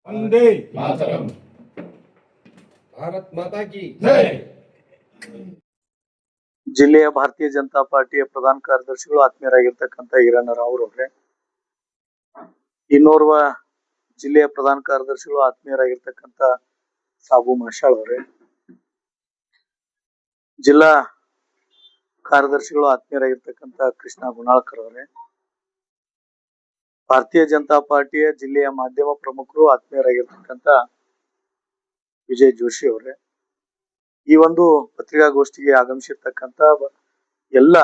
वंदे मातरम। भारत माता की जय। ಜಿಲ್ಲೆಯ ಭಾರತೀಯ ಜನತಾ ಪಾರ್ಟಿಯ ಪ್ರಧಾನ ಕಾರ್ಯದರ್ಶಿಗಳು ಆತ್ಮೀಯರಾಗಿರ್ತಕ್ಕಂಥ ಈರಣ್ಣರಾವ್ ಅವರೇ, ಇನ್ನೋರ್ವ ಜಿಲ್ಲೆಯ ಪ್ರಧಾನ ಕಾರ್ಯದರ್ಶಿಗಳು ಆತ್ಮೀಯರಾಗಿರ್ತಕ್ಕಂಥ ಸಾಬು ಮಾಷಾಳ್ ಅವರೇ, ಜಿಲ್ಲಾ ಕಾರ್ಯದರ್ಶಿಗಳು ಆತ್ಮೀಯರಾಗಿರ್ತಕ್ಕಂಥ ಕೃಷ್ಣ ಗುಣಾಳ್ಕರ್ ಅವರೇ, ಭಾರತೀಯ ಜನತಾ ಪಾರ್ಟಿಯ ಜಿಲ್ಲೆಯ ಮಾಧ್ಯಮ ಪ್ರಮುಖರು ಆತ್ಮೀಯರಾಗಿರ್ತಕ್ಕಂಥ ವಿಜಯ್ ಜೋಶಿ ಅವರೇ, ಈ ಒಂದು ಪತ್ರಿಕಾಗೋಷ್ಠಿಗೆ ಆಗಮಿಸಿರ್ತಕ್ಕಂಥ ಎಲ್ಲ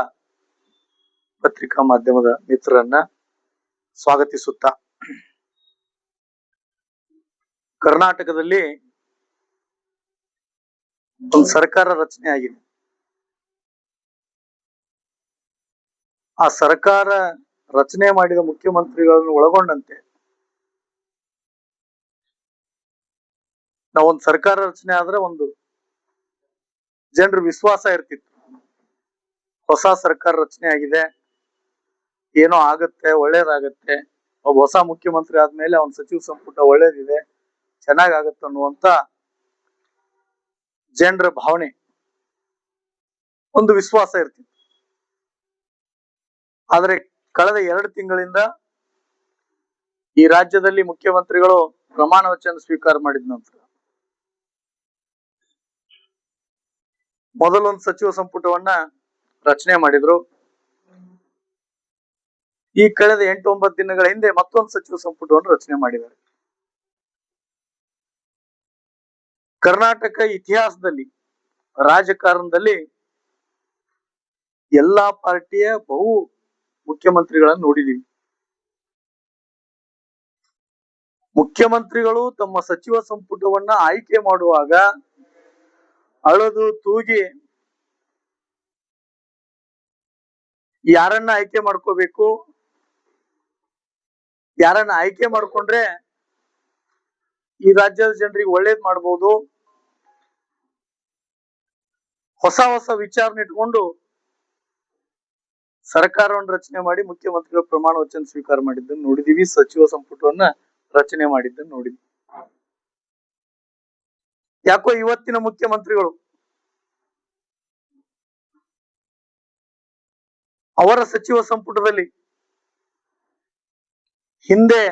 ಪತ್ರಿಕಾ ಮಾಧ್ಯಮದ ಮಿತ್ರರನ್ನ ಸ್ವಾಗತಿಸುತ್ತಾ, ಕರ್ನಾಟಕದಲ್ಲಿ ಒಂದು ಸರ್ಕಾರ ರಚನೆ ಆಗಿದೆ. ಆ ಸರ್ಕಾರ ರಚನೆ ಮಾಡಿದ ಮುಖ್ಯಮಂತ್ರಿಗಳನ್ನು ಒಳಗೊಂಡಂತೆ ನಾವೊಂದು ಸರ್ಕಾರ ರಚನೆ ಆದ್ರೆ ಒಂದು ಜನರ ವಿಶ್ವಾಸ ಇರ್ತಿತ್ತು. ಹೊಸ ಸರ್ಕಾರ ರಚನೆ ಆಗಿದೆ, ಏನೋ ಆಗತ್ತೆ, ಒಳ್ಳೇದಾಗತ್ತೆ, ಒಬ್ಬ ಹೊಸ ಮುಖ್ಯಮಂತ್ರಿ ಆದ್ಮೇಲೆ ಅವನ ಸಚಿವ ಸಂಪುಟ ಒಳ್ಳೇದಿದೆ, ಚೆನ್ನಾಗಾಗತ್ತೆ ಅನ್ನುವಂತ ಜನರ ಭಾವನೆ, ಒಂದು ವಿಶ್ವಾಸ ಇರ್ತಿತ್ತು. ಆದ್ರೆ ಕಳೆದ 2 ತಿಂಗಳಿಂದ ಈ ರಾಜ್ಯದಲ್ಲಿ ಮುಖ್ಯಮಂತ್ರಿಗಳು ಪ್ರಮಾಣ ವಚನ ಸ್ವೀಕಾರ ಮಾಡಿದ ನಂತರ ಮೊದಲೊಂದು ಸಚಿವ ಸಂಪುಟವನ್ನ ರಚನೆ ಮಾಡಿದ್ರು. ಈ ಕಳೆದ 8-9 ದಿನಗಳ ಹಿಂದೆ ಮತ್ತೊಂದು ಸಚಿವ ಸಂಪುಟವನ್ನು ರಚನೆ ಮಾಡಿದ್ದಾರೆ. ಕರ್ನಾಟಕ ಇತಿಹಾಸದಲ್ಲಿ, ರಾಜಕಾರಣದಲ್ಲಿ ಎಲ್ಲಾ ಪಾರ್ಟಿಯ ಬಹು ಮುಖ್ಯಮಂತ್ರಿಗಳನ್ನು ನೋಡಿದೀವಿ. ಮುಖ್ಯಮಂತ್ರಿಗಳು ತಮ್ಮ ಸಚಿವ ಸಂಪುಟವನ್ನ ಆಯ್ಕೆ ಮಾಡುವಾಗ ಅಳದು ತೂಗಿ ಯಾರನ್ನ ಆಯ್ಕೆ ಮಾಡ್ಕೋಬೇಕು, ಯಾರನ್ನ ಆಯ್ಕೆ ಮಾಡ್ಕೊಂಡ್ರೆ ಈ ರಾಜ್ಯದ ಜನರಿಗೆ ಒಳ್ಳೇದ್ ಮಾಡ್ಬೋದು, ಹೊಸ ಹೊಸ ವಿಚಾರನ ಇಟ್ಕೊಂಡು ಸರ್ಕಾರವನ್ನು ರಚನೆ ಮಾಡಿ ಮುಖ್ಯಮಂತ್ರಿಗಳ ಪ್ರಮಾಣ ವಚನ ಸ್ವೀಕಾರ ಮಾಡಿದ್ದನ್ನು ನೋಡಿದೀವಿ. ಸಚಿವ ಸಂಪುಟವನ್ನ ರಚನೆ ಮಾಡಿದ್ದನ್ನು ನೋಡಿದ್ವಿ. ಯಾಕೋ ಇವತ್ತಿನ ಮುಖ್ಯಮಂತ್ರಿಗಳು ಅವರ ಸಚಿವ ಸಂಪುಟದಲ್ಲಿ ಹಿಂದೆ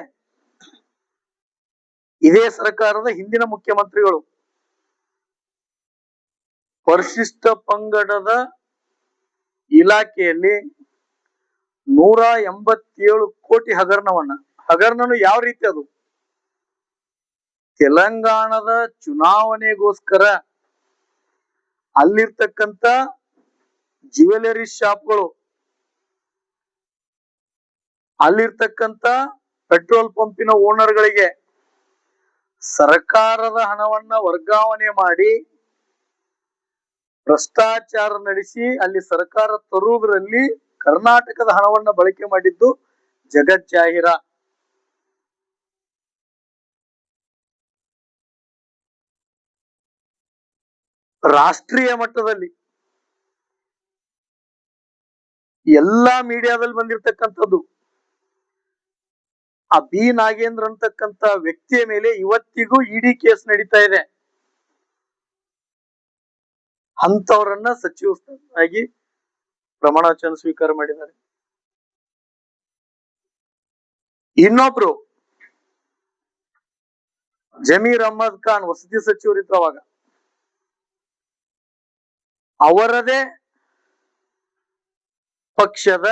ಇದೇ ಸರ್ಕಾರದ ಹಿಂದಿನ ಮುಖ್ಯಮಂತ್ರಿಗಳು ಪರಿಶಿಷ್ಟ ಪಂಗಡದ ಇಲಾಖೆಯಲ್ಲಿ 187 ಕೋಟಿ ಹಗರಣನು ಯಾವ ರೀತಿ ಅದು ತೆಲಂಗಾಣದ ಚುನಾವಣೆಗೋಸ್ಕರ ಅಲ್ಲಿರ್ತಕ್ಕಂಥ ಜ್ಯುವೆಲರಿ ಶಾಪ್ಗಳು, ಅಲ್ಲಿರ್ತಕ್ಕಂಥ ಪೆಟ್ರೋಲ್ ಪಂಪಿನ ಓನರ್ಗಳಿಗೆ ಸರ್ಕಾರದ ಹಣವನ್ನ ವರ್ಗಾವಣೆ ಮಾಡಿ ಭ್ರಷ್ಟಾಚಾರ ನಡೆಸಿ ಅಲ್ಲಿ ಸರ್ಕಾರ ತರುವುದರಲ್ಲಿ ಕರ್ನಾಟಕದ ಹಣವನ್ನ ಬಳಕೆ ಮಾಡಿದ್ದು ಜಗಜ್ಜಾಹಿರ. ರಾಷ್ಟ್ರೀಯ ಮಟ್ಟದಲ್ಲಿ ಎಲ್ಲಾ ಮೀಡಿಯಾದಲ್ಲಿ ಬಂದಿರತಕ್ಕಂಥದ್ದು ಆ ಬಿ ನಾಗೇಂದ್ರ ಅಂತಕ್ಕಂಥ ವ್ಯಕ್ತಿಯ ಮೇಲೆ ಇವತ್ತಿಗೂ ಇಡಿ ಕೇಸ್ ನಡೀತಾ ಇದೆ. ಅಂತವರನ್ನ ಸಚಿವ ಸ್ಥಾನವಾಗಿ ಪ್ರಮಾಣ ವಚನ ಸ್ವೀಕಾರ ಮಾಡಿದ್ದಾರೆ. ಇನ್ನೊಬ್ರು ಜಮೀರ್ ಅಹ್ಮದ್ ಖಾನ್ ವಸತಿ ಸಚಿವರಿದ್ರು ಅವಾಗ, ಅವರದೇ ಪಕ್ಷದ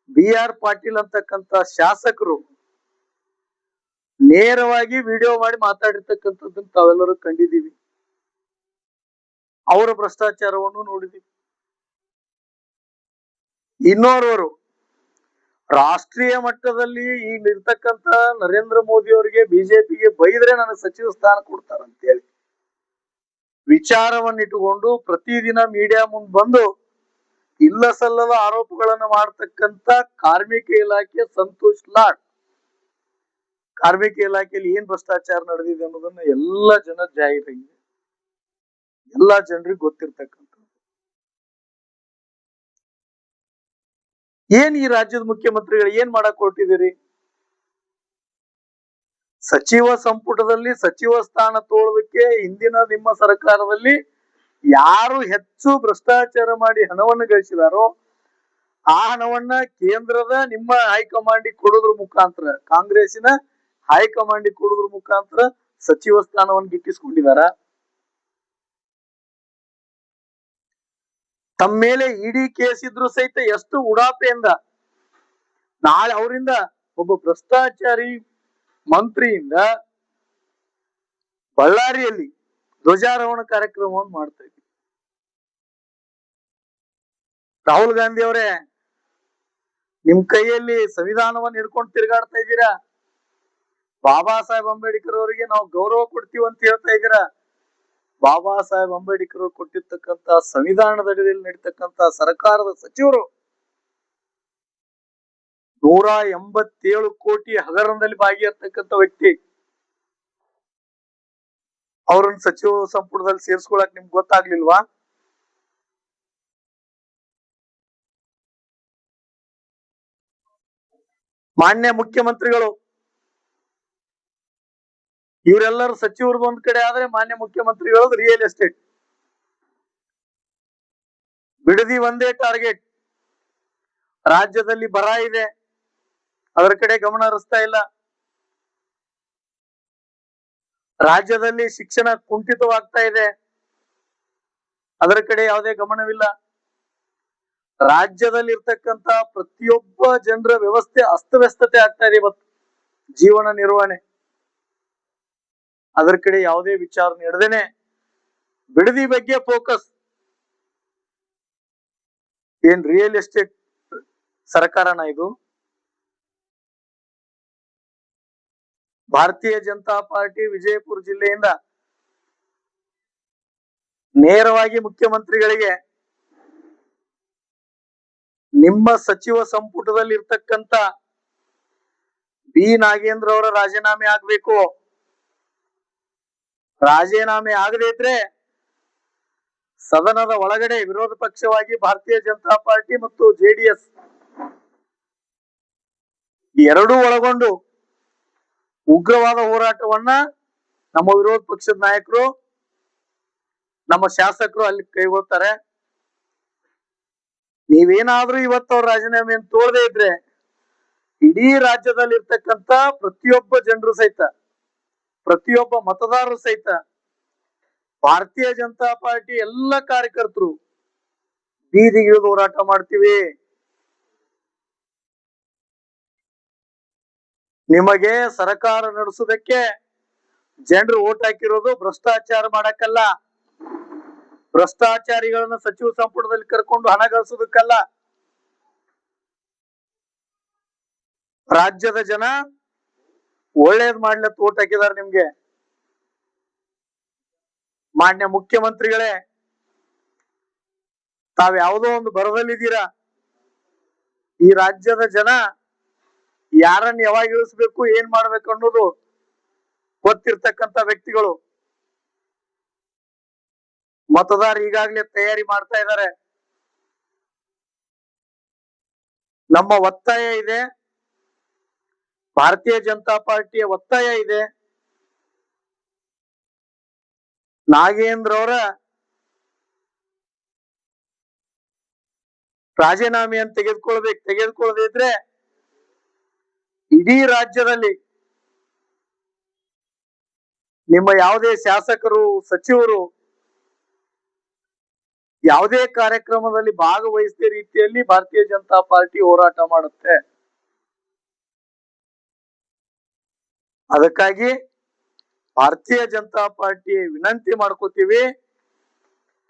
BR ಪಾಟೀಲ್ ಅಂತಕ್ಕಂಥ ಶಾಸಕರು ನೇರವಾಗಿ ವಿಡಿಯೋ ಮಾಡಿ ಮಾತಾಡಿರ್ತಕ್ಕಂಥದ್ದನ್ನು ತಾವೆಲ್ಲರೂ ಕಂಡಿದ್ದೀವಿ. ಅವರ ಭ್ರಷ್ಟಾಚಾರವನ್ನು ನೋಡಿದೀವಿ. ಇನ್ನೋರ್ವರು ರಾಷ್ಟ್ರೀಯ ಮಟ್ಟದಲ್ಲಿ ಈಗ ಇರ್ತಕ್ಕಂಥ ನರೇಂದ್ರ ಮೋದಿ ಅವರಿಗೆ, ಬಿಜೆಪಿಗೆ ಬೈದ್ರೆ ನನಗೆ ಸಚಿವ ಸ್ಥಾನ ಕೊಡ್ತಾರಂತ ಹೇಳಿ ವಿಚಾರವನ್ನಿಟ್ಟುಕೊಂಡು ಪ್ರತಿದಿನ ಮೀಡಿಯಾ ಮುಂದೆ ಬಂದು ಇಲ್ಲ ಸಲ್ಲದ ಆರೋಪಗಳನ್ನು ಮಾಡತಕ್ಕಂತ ಕಾರ್ಮಿಕ ಇಲಾಖೆ ಸಂತೋಷ್ ಲಾಡ್, ಕಾರ್ಮಿಕ ಇಲಾಖೆಯಲ್ಲಿ ಏನ್ ಭ್ರಷ್ಟಾಚಾರ ನಡೆದಿದೆ ಅನ್ನೋದನ್ನ ಎಲ್ಲ ಜನ ಜಾಹಿರಾಗಿದೆ, ಎಲ್ಲಾ ಜನರಿಗೆ ಗೊತ್ತಿರ್ತಕ್ಕಂಥ. ಏನ್ ಈ ರಾಜ್ಯದ ಮುಖ್ಯಮಂತ್ರಿಗಳು ಏನ್ ಮಾಡಕ್ ಹೊರಟಿದ್ದೀರಿ? ಸಚಿವ ಸಂಪುಟದಲ್ಲಿ ಸಚಿವ ಸ್ಥಾನ ತೋಳೋದಕ್ಕೆ ಹಿಂದಿನ ನಿಮ್ಮ ಸರ್ಕಾರದಲ್ಲಿ ಯಾರು ಹೆಚ್ಚು ಭ್ರಷ್ಟಾಚಾರ ಮಾಡಿ ಹಣವನ್ನು ಗಳಿಸಿದಾರೋ ಆ ಹಣವನ್ನ ಕೇಂದ್ರದ ನಿಮ್ಮ ಹೈಕಮಾಂಡ್ ಕೊಡೋದ್ರ ಮುಖಾಂತರ, ಕಾಂಗ್ರೆಸ್ಸಿನ ಹೈಕಮಾಂಡ್ ಕೊಡೋದ್ರ ಮುಖಾಂತರ ಸಚಿವ ಸ್ಥಾನವನ್ನು ಗಿಟ್ಟಿಸಿಕೊಂಡಿದಾರ. ತಮ್ಮ ಮೇಲೆ ಇಡಿ ಕೇಸ್ ಇದ್ರು ಸಹಿತ ಎಷ್ಟು ಉಡಾಪೆಯಿಂದ ನಾಳೆ ಅವರಿಂದ ಒಬ್ಬ ಭ್ರಷ್ಟಾಚಾರಿ ಮಂತ್ರಿಯಿಂದ ಬಳ್ಳಾರಿಯಲ್ಲಿ ಧ್ವಜಾರೋಹಣ ಕಾರ್ಯಕ್ರಮವನ್ನು ಮಾಡ್ತಾ ಇದ್ವಿ. ರಾಹುಲ್ ಗಾಂಧಿ ಅವರೇ, ನಿಮ್ ಕೈಯಲ್ಲಿ ಸಂವಿಧಾನವನ್ನು ಹಿಡ್ಕೊಂಡು ತಿರುಗಾಡ್ತಾ ಇದ್ದೀರಾ. ಬಾಬಾ ಸಾಹೇಬ್ ಅಂಬೇಡ್ಕರ್ ಅವರಿಗೆ ನಾವು ಗೌರವ ಕೊಡ್ತೀವಿ ಅಂತ ಹೇಳ್ತಾ ಇದ್ದೀರಾ. ಬಾಬಾ ಸಾಹೇಬ್ ಅಂಬೇಡ್ಕರ್ ಅವರು ಕೊಟ್ಟಿರ್ತಕ್ಕಂತ ಸಂವಿಧಾನದ ಅಡಿಯಲ್ಲಿ ನಡೀತಕ್ಕಂತ ಸರ್ಕಾರದ ಸಚಿವರು 187 ಕೋಟಿ ಹಗರಣದಲ್ಲಿ ಭಾಗಿಯಾಗ್ತಕ್ಕಂಥ ವ್ಯಕ್ತಿ. ಅವ್ರನ್ನ ಸಚಿವ ಸಂಪುಟದಲ್ಲಿ ಸೇರಿಸ್ಕೊಳಕ್ ನಿಮ್ಗೆ ಗೊತ್ತಾಗ್ಲಿಲ್ವಾ? ಮಾನ್ಯ ಮುಖ್ಯಮಂತ್ರಿಗಳು ಇವರೆಲ್ಲರೂ ಸಚಿವರದ್ದು ಒಂದ್ ಕಡೆ ಆದ್ರೆ ಮಾನ್ಯ ಮುಖ್ಯಮಂತ್ರಿಗಳದ್ದು ರಿಯಲ್ ಎಸ್ಟೇಟ್. ಬಿಡದಿ ಒಂದೇ ಟಾರ್ಗೆಟ್. ರಾಜ್ಯದಲ್ಲಿ ಬರ ಇದೆ, ಅದರ ಕಡೆ ಗಮನ ಹರಿಸ್ತಾ ಇಲ್ಲ. ರಾಜ್ಯದಲ್ಲಿ ಶಿಕ್ಷಣ ಕುಂಠಿತವಾಗ್ತಾ ಇದೆ, ಅದರ ಕಡೆ ಯಾವುದೇ ಗಮನವಿಲ್ಲ. ರಾಜ್ಯದಲ್ಲಿ ಇರ್ತಕ್ಕಂತ ಪ್ರತಿಯೊಬ್ಬ ಜನರ ವ್ಯವಸ್ಥೆ ಅಸ್ತವ್ಯಸ್ತತೆ ಆಗ್ತಾ ಇದೆ ಇವತ್ತು, ಜೀವನ ನಿರ್ವಹಣೆ, ಅದರ ಕಡೆ ಯಾವುದೇ ವಿಚಾರ ನೀಡದೇನೆ ಬಿಡದಿ ಬಗ್ಗೆ ಫೋಕಸ್. ಏನ್ ರಿಯಲ್ ಎಸ್ಟೇಟ್ ಸರ್ಕಾರನ ಇದು? ಭಾರತೀಯ ಜನತಾ ಪಾರ್ಟಿ ವಿಜಯಪುರ ಜಿಲ್ಲೆಯಿಂದ ನೇರವಾಗಿ ಮುಖ್ಯಮಂತ್ರಿಗಳಿಗೆ ನಿಮ್ಮ ಸಚಿವ ಸಂಪುಟದಲ್ಲಿ ಇರ್ತಕ್ಕಂತ ಬಿ ನಾಗೇಂದ್ರ ಅವರ ರಾಜೀನಾಮೆ ಆಗ್ಬೇಕು. ರಾಜೀನಾಮೆ ಆಗದೇ ಇದ್ರೆ ಸದನದ ಒಳಗಡೆ ವಿರೋಧ ಪಕ್ಷವಾಗಿ ಭಾರತೀಯ ಜನತಾ ಪಾರ್ಟಿ ಮತ್ತು ಜೆಡಿಎಸ್ ಎರಡೂ ಒಳಗೊಂಡು ಉಗ್ರವಾದ ಹೋರಾಟವನ್ನ ನಮ್ಮ ವಿರೋಧ ಪಕ್ಷದ ನಾಯಕರು, ನಮ್ಮ ಶಾಸಕರು ಅಲ್ಲಿ ಕೈಗೊಳ್ತಾರೆ. ನೀವೇನಾದ್ರೂ ಇವತ್ತು ಅವ್ರ ರಾಜೀನಾಮೆಯನ್ನು ತೋರದೇ ಇದ್ರೆ ಇಡೀ ರಾಜ್ಯದಲ್ಲಿ ಇರ್ತಕ್ಕಂತ ಪ್ರತಿಯೊಬ್ಬ ಜನರು ಸಹಿತ, ಪ್ರತಿಯೊಬ್ಬ ಮತದಾರರು ಸಹಿತ ಭಾರತೀಯ ಜನತಾ ಪಾರ್ಟಿ ಎಲ್ಲ ಕಾರ್ಯಕರ್ತರು ಬೀದಿಗಿಳಿದು ಹೋರಾಟ ಮಾಡ್ತೀವಿ. ನಿಮಗೆ ಸರ್ಕಾರ ನಡೆಸೋದಕ್ಕೆ ಜನರು ಓಟ್ ಹಾಕಿರೋದು ಭ್ರಷ್ಟಾಚಾರ ಮಾಡಕ್ಕಲ್ಲ, ಭ್ರಷ್ಟಾಚಾರಿಗಳನ್ನ ಸಚಿವ ಸಂಪುಟದಲ್ಲಿ ಕರ್ಕೊಂಡು ಹಣ ಗಳಿಸೋದಕ್ಕಲ್ಲ. ರಾಜ್ಯದ ಜನ ಒಳ್ಳೇದ್ ಮಾಡ್ಲತ್ ಓಟ್ ಹಾಕಿದಾರೆ ನಿಮ್ಗೆ. ಮಾನ್ಯ ಮುಖ್ಯಮಂತ್ರಿಗಳೇ, ತಾವ್ ಯಾವುದೋ ಒಂದು ಬರದಲ್ಲಿದ್ದೀರಾ. ಈ ರಾಜ್ಯದ ಜನ ಯಾರನ್ನ ಯಾವಾಗ ಇಳಿಸ್ಬೇಕು, ಏನ್ ಮಾಡ್ಬೇಕು ಅನ್ನೋದು ಗೊತ್ತಿರ್ತಕ್ಕಂತ ವ್ಯಕ್ತಿಗಳು. ಮತದಾರ ಈಗಾಗಲೇ ತಯಾರಿ ಮಾಡ್ತಾ ಇದ್ದಾರೆ. ನಮ್ಮ ಒತ್ತಾಯ ಇದೆ, ಭಾರತೀಯ ಜನತಾ ಪಾರ್ಟಿಯ ಒತ್ತಾಯ ಇದೆ. ನಾಗೇಂದ್ರ ಅವರ ರಾಜೀನಾಮೆಯನ್ನು ತೆಗೆದುಕೊಳ್ಳದೇ ಇದ್ರೆ ಇಡೀ ರಾಜ್ಯದಲ್ಲಿ ನಿಮ್ಮ ಯಾವುದೇ ಶಾಸಕರು, ಸಚಿವರು ಯಾವುದೇ ಕಾರ್ಯಕ್ರಮದಲ್ಲಿ ಭಾಗವಹಿಸದ ರೀತಿಯಲ್ಲಿ ಭಾರತೀಯ ಜನತಾ ಪಾರ್ಟಿ ಹೋರಾಟ ಮಾಡುತ್ತೆ. ಅದಕ್ಕಾಗಿ ಭಾರತೀಯ ಜನತಾ ಪಾರ್ಟಿ ವಿನಂತಿ ಮಾಡ್ಕೋತೀವಿ,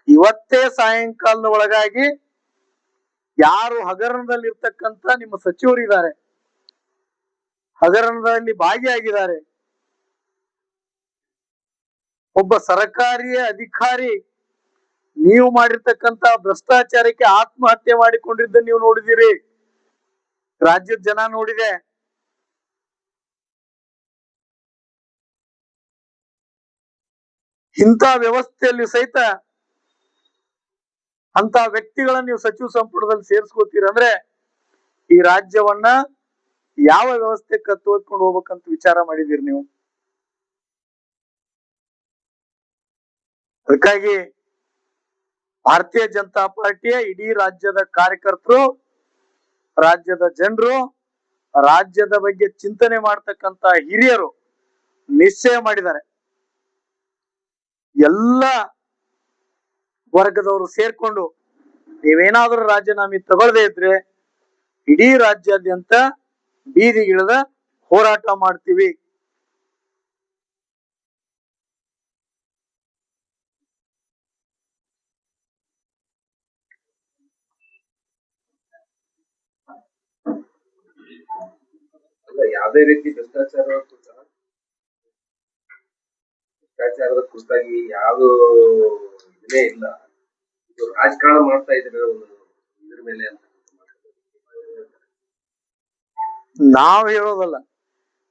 ಇವತ್ತೇ ಸಾಯಂಕಾಲದ ಒಳಗಾಗಿ ಯಾರು ಹಗರಣದಲ್ಲಿ ಇರ್ತಕ್ಕಂತ ನಿಮ್ಮ ಸಚಿವರಿದ್ದಾರೆ, ಹಗರಣದಲ್ಲಿ ಭಾಗಿಯಾಗಿದ್ದಾರೆ, ಒಬ್ಬ ಸರ್ಕಾರಿ ಅಧಿಕಾರಿ ನೀವು ಮಾಡಿರ್ತಕ್ಕಂತ ಭ್ರಷ್ಟಾಚಾರಕ್ಕೆ ಆತ್ಮಹತ್ಯೆ ಮಾಡಿಕೊಂಡಿದ್ದ ನೀವು ನೋಡಿದಿರಿ, ರಾಜ್ಯದ ಜನ ನೋಡಿದೆ. ಇಂಥ ವ್ಯವಸ್ಥೆಯಲ್ಲಿ ಸಹಿತ ಅಂತ ವ್ಯಕ್ತಿಗಳನ್ನ ನೀವು ಸಚಿವ ಸಂಪುಟದಲ್ಲಿ ಸೇರಿಸ್ಕೋತೀರಂದ್ರೆ ಈ ರಾಜ್ಯವನ್ನ ಯಾವ ವ್ಯವಸ್ಥೆ ಕತ್ತೊಂಡು ಹೋಗ್ಬೇಕಂತ ವಿಚಾರ ಮಾಡಿದಿರಿ ನೀವು? ಅದಕ್ಕಾಗಿ ಭಾರತೀಯ ಜನತಾ ಪಾರ್ಟಿಯ ಇಡೀ ರಾಜ್ಯದ ಕಾರ್ಯಕರ್ತರು, ರಾಜ್ಯದ ಜನರು, ರಾಜ್ಯದ ಬಗ್ಗೆ ಚಿಂತನೆ ಮಾಡ್ತಕ್ಕಂತ ಹಿರಿಯರು ನಿಶ್ಚಯ ಮಾಡಿದ್ದಾರೆ. ಎಲ್ಲ ವರ್ಗದವರು ಸೇರ್ಕೊಂಡು ನೀವೇನಾದ್ರೂ ರಾಜೀನಾಮೆ ತಗೊಳ್ಳದೆ ಇದ್ರೆ ಇಡೀ ರಾಜ್ಯಾದ್ಯಂತ ಬೀದಿಗಿಳಿದ ಹೋರಾಟ ಮಾಡ್ತೀವಿ. ಯಾವುದೇ ರೀತಿ ಭ್ರಷ್ಟಾಚಾರದ ಕುರಿತಾಗಿ ಯಾವುದು ಇದನ್ನೇ ಇಲ್ಲ. ಇದು ರಾಜಕಾರಣ ಮಾಡ್ತಾ ಇದ್ರೆ ಒಂದು ಇದ್ರ ಮೇಲೆ ಅಂತ ನಾವ್ ಹೇಳೋದಲ್ಲ,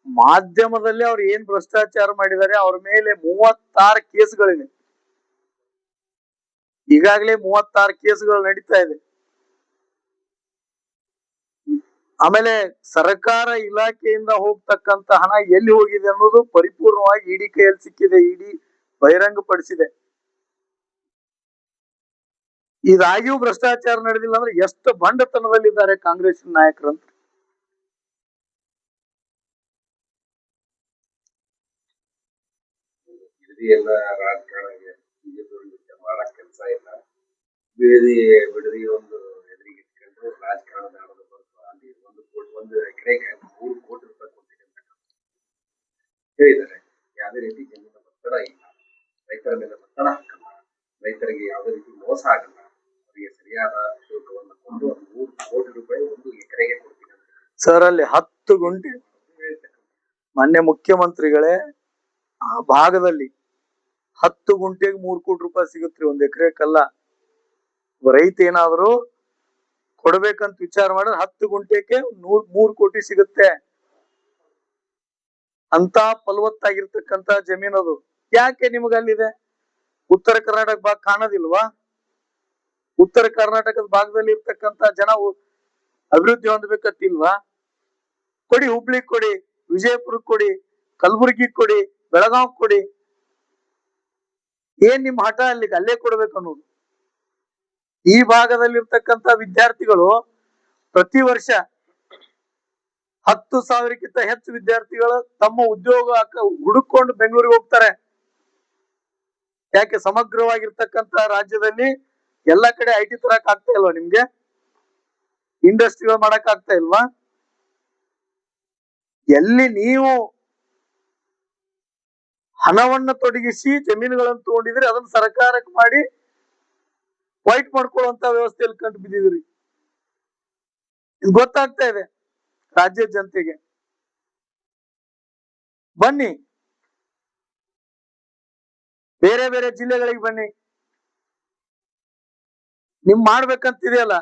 ಮಾಧ್ಯಮದಲ್ಲಿ ಅವ್ರು ಏನ್ ಭ್ರಷ್ಟಾಚಾರ ಮಾಡಿದ್ದಾರೆ ಅವ್ರ ಮೇಲೆ 36 ಕೇಸ್ಗಳಿವೆ. ಈಗಾಗಲೇ 36 ಕೇಸ್ಗಳು ನಡೀತಾ ಇದೆ. ಆಮೇಲೆ ಸರ್ಕಾರ ಇಲಾಖೆಯಿಂದ ಹೋಗ್ತಕ್ಕಂತ ಹಣ ಎಲ್ಲಿ ಹೋಗಿದೆ ಅನ್ನೋದು ಪರಿಪೂರ್ಣವಾಗಿ ಇಡಿ ಕೈಯಲ್ಲಿ ಸಿಕ್ಕಿದೆ. ಇಡಿ ಬಹಿರಂಗಪಡಿಸಿದೆ. ಇದಾಗಿಯೂ ಭ್ರಷ್ಟಾಚಾರ ನಡೆದಿಲ್ಲ ಅಂದ್ರೆ ಎಷ್ಟು ಬಂಡತನದಲ್ಲಿದ್ದಾರೆ ಕಾಂಗ್ರೆಸ್ ನಾಯಕರಂತ. ಎಲ್ಲ ರಾಜಕಾರಣಿಗೆ ಬಿಜೆಪಿ ಮಾಡಕ್ ಕೆಲಸ ಇಲ್ಲ. ಬಿಡದಿ ಒಂದು ಎದುರಿಗೆ ಇಟ್ಕೊಂಡು ರಾಜಕಾರಣದ ಅಲ್ಲಿ ಒಂದು ಎಕರೆಗೆ 3 ಕೋಟಿ ರೂಪಾಯಿ ಕೊಟ್ಟಿದೆ ಅಂತ ಹೇಳಿದ್ದಾರೆ. ಯಾವುದೇ ರೀತಿ ಜಮೀನು ಒತ್ತಡ ಇಲ್ಲ, ರೈತರ ಮೇಲೆ ಒತ್ತಡ ಹಾಕಲ್ಲ, ರೈತರಿಗೆ ಯಾವುದೇ ರೀತಿ ಮೋಸ ಆಗಲ್ಲ, ಅವರಿಗೆ ಸರಿಯಾದ ಶುಲ್ಕವನ್ನು ಕೊಟ್ಟು 3 ಕೋಟಿ ರೂಪಾಯಿ ಒಂದು ಎಕರೆಗೆ ಕೊಡ್ತೀನಿ ಸರ್. ಅಲ್ಲಿ 10 ಗುಂಟೆ ಮೊನ್ನೆ ಮುಖ್ಯಮಂತ್ರಿಗಳೇ ಆ ಭಾಗದಲ್ಲಿ 10 ಗುಂಟೆಗೆ 3 ಕೋಟಿ ರೂಪಾಯಿ ಸಿಗುತ್ತೆ, 1 ಎಕರೆಕಲ್ಲ. ರೈತ ಏನಾದ್ರು ಕೊಡ್ಬೇಕಂತ ವಿಚಾರ ಮಾಡಿದ್ರೆ 10 ಗುಂಟೆಗೆ 3 ಕೋಟಿ ಸಿಗುತ್ತೆ. ಅಂತ ಫಲವತ್ತಾಗಿರ್ತಕ್ಕಂತ ಜಮೀನದು. ಯಾಕೆ ನಿಮ್ಗೆ ಅಲ್ಲಿದೆ? ಉತ್ತರ ಕರ್ನಾಟಕ ಭಾಗ ಕಾಣೋದಿಲ್ವಾ? ಉತ್ತರ ಕರ್ನಾಟಕದ ಭಾಗದಲ್ಲಿ ಇರ್ತಕ್ಕಂತ ಜನ ಅಭಿವೃದ್ಧಿ ಹೊಂದಬೇಕಂತಿಲ್ವಾ? ಕೊಡಿ, ಹುಬ್ಳಿ ಕೊಡಿ, ವಿಜಯಪುರ ಕೊಡಿ, ಕಲಬುರಗಿ ಕೊಡಿ, ಬೆಳಗಾವ್ ಕೊಡಿ. ಏನ್ ನಿಮ್ ಹಠ ಅಲ್ಲೇ ಕೊಡ್ಬೇಕು ಅನ್ನೋದು? ಈ ಭಾಗದಲ್ಲಿರ್ತಕ್ಕಂತ ವಿದ್ಯಾರ್ಥಿಗಳು ಪ್ರತಿ ವರ್ಷ 10,000ಕ್ಕಿಂತ ಹೆಚ್ಚು ವಿದ್ಯಾರ್ಥಿಗಳು ತಮ್ಮ ಉದ್ಯೋಗ ಹುಡುಕೊಂಡು ಬೆಂಗಳೂರಿಗೆ ಹೋಗ್ತಾರೆ. ಯಾಕೆ? ಸಮಗ್ರವಾಗಿರ್ತಕ್ಕಂತ ರಾಜ್ಯದಲ್ಲಿ ಎಲ್ಲಾ ಕಡೆ ಐಟಿ ತರಕ್ ಆಗ್ತಾ ಇಲ್ವಾ? ನಿಮ್ಗೆ ಇಂಡಸ್ಟ್ರಿಗಳು ಮಾಡಕ್ ಆಗ್ತಾ ಇಲ್ವಾ? ಎಲ್ಲಿ ನೀವು ಹಣವನ್ನ ತೊಡಗಿಸಿ ಜಮೀನುಗಳನ್ನು ತಗೊಂಡಿದ್ರಿ ಅದನ್ನ ಸರ್ಕಾರಕ್ಕೆ ಮಾಡಿ ವೈಟ್ ಮಾಡ್ಕೊಳ್ಳುವಂತ ವ್ಯವಸ್ಥೆಯಲ್ಲಿ ಕಂಡು ಬಿದ್ದಿದ್ರಿ. ಇದು ಗೊತ್ತಾಗ್ತಾ ಇದೆ ರಾಜ್ಯದ ಜನತೆಗೆ. ಬನ್ನಿ, ಬೇರೆ ಬೇರೆ ಜಿಲ್ಲೆಗಳಿಗೆ ಬನ್ನಿ, ನಿಮ್ ಮಾಡ್ಬೇಕಂತಿದೆಯಲ್ಲ.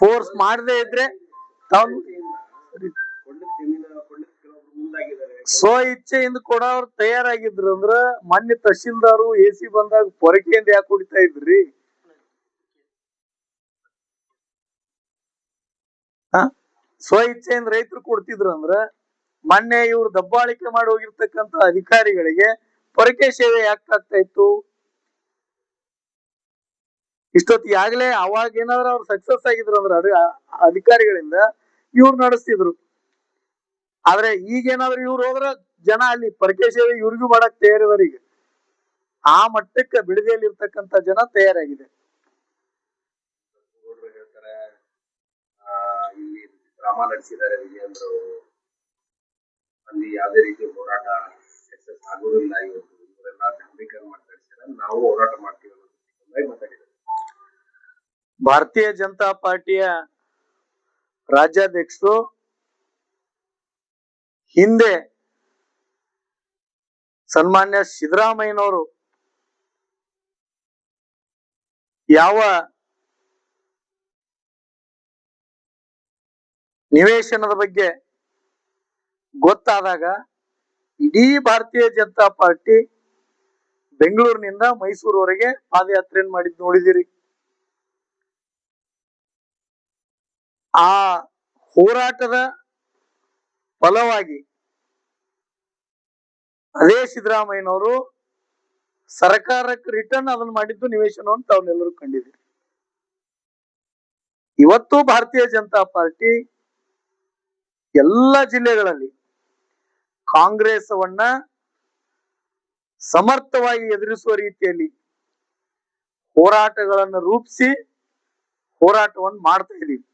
ಫೋರ್ಸ್ ಮಾಡದೇ ಇದ್ರೆ ತಾವು ಸ್ವ ಇಚ್ಛೆಯಿಂದ ಕೊಡೋರು ತಯಾರಾಗಿದ್ರು ಅಂದ್ರ ಮೊನ್ನೆ ತಹಶೀಲ್ದಾರು AC ಬಂದಾಗ ಪೊರಕೆಯಿಂದ ಯಾಕೆ ಕುಡಿತಾ ಇದ್ರಿ? ಸ್ವ ಇಚ್ಛೆಯಿಂದ ರೈತರು ಕೊಡ್ತಿದ್ರು ಅಂದ್ರ ಮೊನ್ನೆ ಇವ್ರು ದಬ್ಬಾಳಿಕೆ ಮಾಡಿ ಹೋಗಿರ್ತಕ್ಕಂತ ಅಧಿಕಾರಿಗಳಿಗೆ ಪೊರಕೆ ಸೇವೆ ಯಾಕೆ ಆಗ್ತಾ ಇತ್ತು? ಇಷ್ಟೊತ್ತಿಗೆ ಆಗ್ಲೇ ಅವಾಗ ಏನಾದ್ರು ಅವ್ರು ಸಕ್ಸಸ್ ಆಗಿದ್ರು ಅಂದ್ರ ಅಧಿಕಾರಿಗಳಿಂದ ಇವ್ರು ನಡೆಸ್ತಿದ್ರು. ಆದ್ರೆ ಈಗೇನಾದ್ರು ಇವ್ರು ಹೋದ್ರ ಜನ ಅಲ್ಲಿ ಪರಕೆ ಸೇವೆ ಇವ್ರಿಗೂ ಮಾಡಕ್ ತಯಾರಿದಾರ. ಈಗ ಆ ಮಟ್ಟಕ್ಕೆ ಬಿಡದಿಯಲ್ಲಿ ಇರ್ತಕ್ಕಂತ ಜನ ತಯಾರಾಗಿದೆ. ಹೇಳ್ತಾರೆ ಇಲ್ಲಿ ಡ್ರಾಮಾ ನಡೆಸಿದ್ದಾರೆ ವಿಜಯೇಂದ್ರ ಅವರು, ಅಲ್ಲಿ ಯಾವುದೇ ರೀತಿ ಹೋರಾಟ ಸಕ್ಸಸ್ ಆಗೋದಿಲ್ಲ. ಇವತ್ತು ಇವರೆಲ್ಲ ಧಾರ್ಮಿಕರು ಮಾತಾಡ್ತಾರೆ, ನಾವು ಹೋರಾಟ ಮಾಡ್ತೀವಿ ಅನ್ನೋದು ಮಾತಾಡಿದ್ದಾರೆ. ಭಾರತೀಯ ಜನತಾ ಪಾರ್ಟಿಯ ರಾಜ್ಯಾಧ್ಯಕ್ಷರು ಹಿಂದೆ ಸನ್ಮಾನ್ಯ ಸಿದ್ದರಾಮಯ್ಯನವರು ಯಾವ ನಿವೇಶನದ ಬಗ್ಗೆ ಗೊತ್ತಾದಾಗ ಇಡೀ ಭಾರತೀಯ ಜನತಾ ಪಾರ್ಟಿ ಬೆಂಗಳೂರಿನಿಂದ ಮೈಸೂರುವರೆಗೆ ಪಾದಯಾತ್ರೆಯನ್ನು ಮಾಡಿದ್ ನೋಡಿದಿರಿ. ಆ ಹೋರಾಟದ ಫಲವಾಗಿ ಅದೇ ಸಿದ್ದರಾಮಯ್ಯನವರು ಸರ್ಕಾರಕ್ಕೆ ರಿಟರ್ನ್ ಅದನ್ನ ಮಾಡಿದ್ದು ನಿವೇಶನ ಅಂತ ತಾವೆಲ್ಲರೂ ಕಂಡಿದ್ದೀರಿ. ಇವತ್ತು ಭಾರತೀಯ ಜನತಾ ಪಾರ್ಟಿ ಎಲ್ಲ ಜಿಲ್ಲೆಗಳಲ್ಲಿ ಕಾಂಗ್ರೆಸ್ವನ್ನ ಸಮರ್ಥವಾಗಿ ಎದುರಿಸುವ ರೀತಿಯಲ್ಲಿ ಹೋರಾಟಗಳನ್ನು ರೂಪಿಸಿ ಹೋರಾಟವನ್ನು ಮಾಡ್ತಾ ಇದೀವಿ.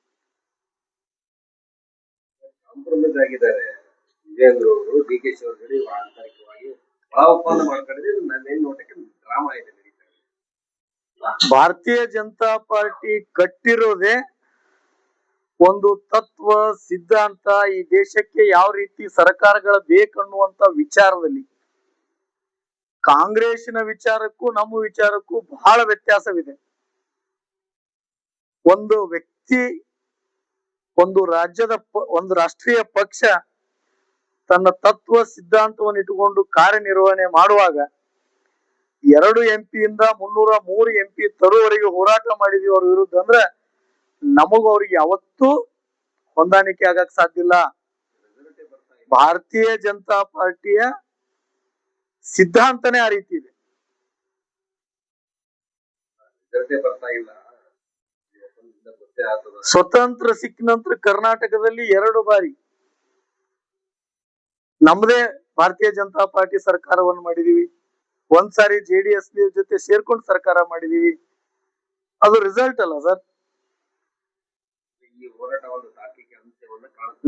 ಕಾಂಪ್ರಮೈಸ್ ಆಗಿದ್ದಾರೆ ವಿಜೇಂದ್ರ ಅವರು, ಡಿ ಕೆ ಶಿ ಅವರು ಆಂತರಿಕವಾಗಿ ಒಳ ಒಪ್ಪಂದ ಮಾಡ್ಕೊಂಡಿದ್ರೆ ನನ್ನ ನೋಟಕ್ಕೆ ಡ್ರಾಮಾ ಇದೆ ನಡೀತಾ ಇದೆ. ಭಾರತೀಯ ಜನತಾ ಪಾರ್ಟಿ ಕಟ್ಟಿರೋದೇ ಒಂದು ತತ್ವ ಸಿದ್ಧಾಂತ, ಈ ದೇಶಕ್ಕೆ ಯಾವ ರೀತಿ ಸರ್ಕಾರಗಳ ಬೇಕನ್ನುವಂತ ವಿಚಾರದಲ್ಲಿ. ಕಾಂಗ್ರೆಸ್ಸಿನ ವಿಚಾರಕ್ಕೂ ನಮ್ಮ ವಿಚಾರಕ್ಕೂ ಬಹಳ ವ್ಯತ್ಯಾಸವಿದೆ. ಒಂದು ವ್ಯಕ್ತಿ, ಒಂದು ರಾಜ್ಯದ ಒಂದು ರಾಷ್ಟ್ರೀಯ ಪಕ್ಷ ತನ್ನ ತತ್ವ ಸಿದ್ಧಾಂತವನ್ನು ಇಟ್ಟುಕೊಂಡು ಕಾರ್ಯನಿರ್ವಹಣೆ ಮಾಡುವಾಗ 2 MP ಇಂದ 303 MP ತರುವವರೆಗೆ ಹೋರಾಟ ಮಾಡಿದೀವಿ ಅವ್ರ ವಿರುದ್ಧ ಅಂದ್ರೆ ನಮಗ ಅವ್ರಿಗೆ ಯಾವತ್ತೂ ಹೊಂದಾಣಿಕೆ ಆಗಕ್ ಸಾಧ್ಯ ಇಲ್ಲ. ಭಾರತೀಯ ಜನತಾ ಪಾರ್ಟಿಯ ಸಿದ್ಧಾಂತನೇ ಆ ರೀತಿ ಇದೆ. ಸ್ವತಂತ್ರ ಸಿಕ್ಕ ನಂತರ ಕರ್ನಾಟಕದಲ್ಲಿ 2 ಬಾರಿ ನಮ್ಮದೇ ಭಾರತೀಯ ಜನತಾ ಪಾರ್ಟಿ ಸರ್ಕಾರವನ್ನು ಮಾಡಿದೀವಿ. ಒಂದ್ಸಾರಿ JDS ಜೊತೆ ಸೇರ್ಕೊಂಡು ಸರ್ಕಾರ ಮಾಡಿದೀವಿ. ಅದು ರಿಸಲ್ಟ್ ಅಲ್ಲ ಸರ್.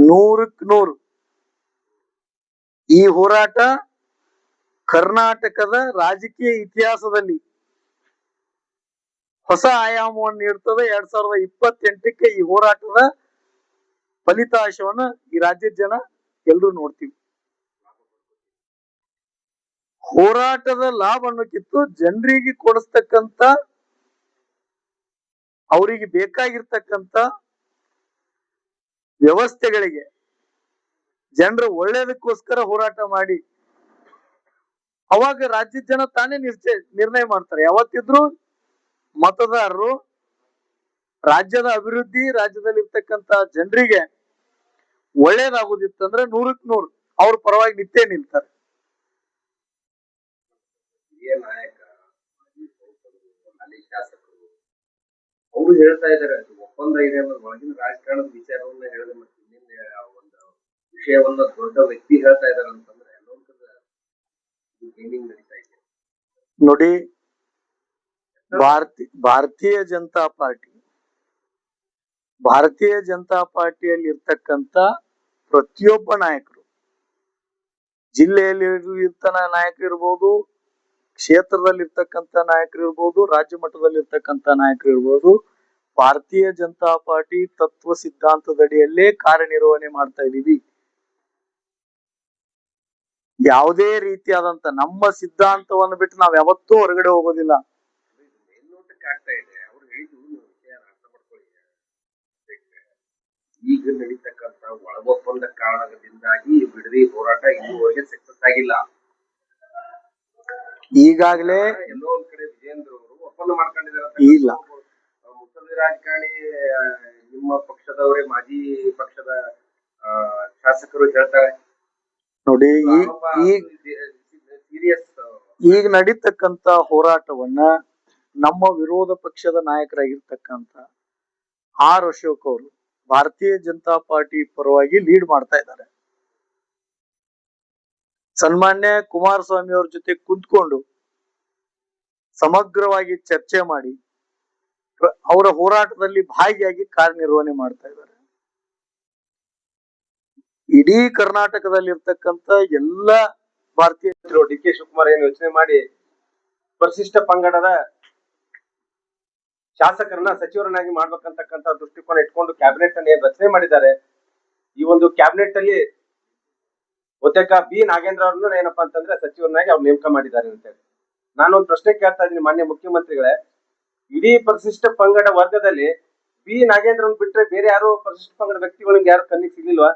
100ಕ್ಕೆ 100 ಈ ಹೋರಾಟ ಕರ್ನಾಟಕದ ರಾಜಕೀಯ ಇತಿಹಾಸದಲ್ಲಿ ಹೊಸ ಆಯಾಮವನ್ನು ನೀಡ್ತದೆ. 2028ಕ್ಕೆ ಈ ಹೋರಾಟದ ಫಲಿತಾಂಶವನ್ನ ಈ ರಾಜ್ಯದ ಜನ ಎಲ್ರು ನೋಡ್ತೀವಿ. ಹೋರಾಟದ ಲಾಭ ಅನ್ನೋಕ್ಕಿಂತ ಜನರಿಗೆ ಕೊಡಿಸ್ತಕ್ಕಂತ, ಅವರಿಗೆ ಬೇಕಾಗಿರ್ತಕ್ಕಂತ ವ್ಯವಸ್ಥೆಗಳಿಗೆ ಜನರ ಒಳ್ಳೇದಕ್ಕೋಸ್ಕರ ಹೋರಾಟ ಮಾಡಿ ಅವಾಗ ರಾಜ್ಯದ ಜನ ತಾನೇ ನಿರ್ಣಯ ಮಾಡ್ತಾರೆ. ಯಾವತ್ತಿದ್ರು ಮತದಾರರು ರಾಜ್ಯದ ಅಭಿವೃದ್ಧಿ, ರಾಜ್ಯದಲ್ಲಿ ಇರ್ತಕ್ಕಂತ ಜನರಿಗೆ ಒಳ್ಳೇದಾಗುದಿತ್ತಂದ್ರೆ 100ಕ್ಕೆ 100 ಅವ್ರ ಪರವಾಗಿ ನಿತ್ಯ ನಿಲ್ತಾರೆ. ನಾಯಕ ಶಾಸಕರು ಅವರು ಹೇಳ್ತಾ ಇದ್ದಾರೆ ಒಪ್ಪಂದ ಇದೆ ಅನ್ನೋದು ಒಳಗಿನ ರಾಜಕಾರಣದ ವಿಚಾರವನ್ನ ಹೇಳಿದ್ರೆ ಮತ್ತೆ ನಿನ್ನೆ ಒಂದು ವಿಷಯವನ್ನ ದೊಡ್ಡ ವ್ಯಕ್ತಿ ಹೇಳ್ತಾ ಇದಾರೆ ಅಂತಂದ್ರೆ ಗೇಮಿಂಗ್ ನಡೀತಾ ಇದೆ ನೋಡಿ. ಭಾರತೀಯ ಜನತಾ ಪಾರ್ಟಿಯಲ್ಲಿ ಇರ್ತಕ್ಕಂತ ಪ್ರತಿಯೊಬ್ಬ ನಾಯಕರು, ಜಿಲ್ಲೆಯಲ್ಲಿ ನಾಯಕರು ಇರ್ಬೋದು, ಕ್ಷೇತ್ರದಲ್ಲಿ ಇರ್ತಕ್ಕಂತ ನಾಯಕರು ಇರ್ಬೋದು, ರಾಜ್ಯ ಮಟ್ಟದಲ್ಲಿ ಇರ್ತಕ್ಕಂತ ನಾಯಕರು ಇರ್ಬೋದು, ಭಾರತೀಯ ಜನತಾ ಪಾರ್ಟಿ ತತ್ವ ಸಿದ್ಧಾಂತದಡಿಯಲ್ಲೇ ಕಾರ್ಯನಿರ್ವಹಣೆ ಮಾಡ್ತಾ ಇದೀವಿ. ಯಾವುದೇ ರೀತಿಯಾದಂತ ನಮ್ಮ ಸಿದ್ಧಾಂತವನ್ನು ಬಿಟ್ಟು ನಾವ್ ಯಾವತ್ತೂ ಹೊರಗಡೆ ಹೋಗೋದಿಲ್ಲ. ಆಗ್ತಾ ಇದೆ ಅವ್ರು ಹೇಳಿದ್ರು ವಿಷಯ ಅರ್ಥ ಮಾಡ್ಕೊಳ್ಳಿ. ಈಗ ನಡೀತಕ್ಕಂತ ಒಳ ಒಪ್ಪಂದ ಕಾರಣದಿಂದಾಗಿ ಬಿಡದಿ ಹೋರಾಟ ಇಲ್ಲಿವರೆಗೆ ಸಕ್ಸಸ್ ಆಗಿಲ್ಲ. ಈಗಾಗಲೇ ಎಲ್ಲೋ ಒಂದ್ ಕಡೆ ವಿಜೇಂದ್ರ ಅವರು ಒಪ್ಪಂದ ಮಾಡ್ಕೊಂಡಿದ್ದಾರೆ. ಇಲ್ಲ, ಮುತ್ಸದಿ ರಾಜಕಾರಣಿ ನಿಮ್ಮ ಪಕ್ಷದವರೇ ಮಾಜಿ ಪಕ್ಷದ ಶಾಸಕರು ಹೇಳ್ತಾರೆ ನೋಡಿ. ಈಗ ನಡೀತಕ್ಕಂತ ಹೋರಾಟವನ್ನ ನಮ್ಮ ವಿರೋಧ ಪಕ್ಷದ ನಾಯಕರಾಗಿರ್ತಕ್ಕಂತ ಆರ್ ಅಶೋಕ್ ಅವರು ಭಾರತೀಯ ಜನತಾ ಪಾರ್ಟಿ ಪರವಾಗಿ ಲೀಡ್ ಮಾಡ್ತಾ ಇದ್ದಾರೆ. ಸನ್ಮಾನ್ಯ ಕುಮಾರಸ್ವಾಮಿ ಅವ್ರ ಜೊತೆ ಕುಂತ್ಕೊಂಡು ಸಮಗ್ರವಾಗಿ ಚರ್ಚೆ ಮಾಡಿ ಅವರ ಹೋರಾಟದಲ್ಲಿ ಭಾಗಿಯಾಗಿ ಕಾರ್ಯನಿರ್ವಹಣೆ ಮಾಡ್ತಾ ಇದ್ದಾರೆ. ಇಡೀ ಕರ್ನಾಟಕದಲ್ಲಿ ಇರ್ತಕ್ಕಂತ ಎಲ್ಲ ಭಾರತೀಯ ಡಿ ಕೆ ಶಿವಕುಮಾರ್ ಏನು ಯೋಚನೆ ಮಾಡಿ ಪರಿಶಿಷ್ಟ ಪಂಗಡದ ಶಾಸಕರನ್ನ ಸಚಿವರನ್ನಾಗಿ ಮಾಡ್ಬೇಕಂತಕ್ಕಂತ ದೃಷ್ಟಿಕೋನ ಇಟ್ಕೊಂಡು ಕ್ಯಾಬಿನೆಟ್ ಅನ್ನು ರಚನೆ ಮಾಡಿದ್ದಾರೆ. ಈ ಒಂದು ಕ್ಯಾಬಿನೆಟ್ ಅಲ್ಲಿ ಒತ್ತಕ ಬಿ ನಾಗೇಂದ್ರ ಅವ್ರನ್ನ ಏನಪ್ಪಾ ಅಂತಂದ್ರೆ ಸಚಿವರನ್ನಾಗಿ ಅವ್ರು ನೇಮಕ ಮಾಡಿದ್ದಾರೆ ಅಂತ ಹೇಳಿ ನಾನೊಂದು ಪ್ರಶ್ನೆ ಕೇಳ್ತಾ ಇದ್ದೀನಿ ಮಾನ್ಯ ಮುಖ್ಯಮಂತ್ರಿಗಳೇ. ಇಡೀ ಪರಿಶಿಷ್ಟ ಪಂಗಡ ವರ್ಗದಲ್ಲಿ ಬಿ ನಾಗೇಂದ್ರನ್ ಬಿಟ್ರೆ ಬೇರೆ ಯಾರು ಪರಿಶಿಷ್ಟ ಪಂಗಡ ವ್ಯಕ್ತಿಗಳಿಗೆ ಯಾರು ಕಣ್ಣಿಗೆ ಸಿಗ್ಲಿಲ್ವಾ?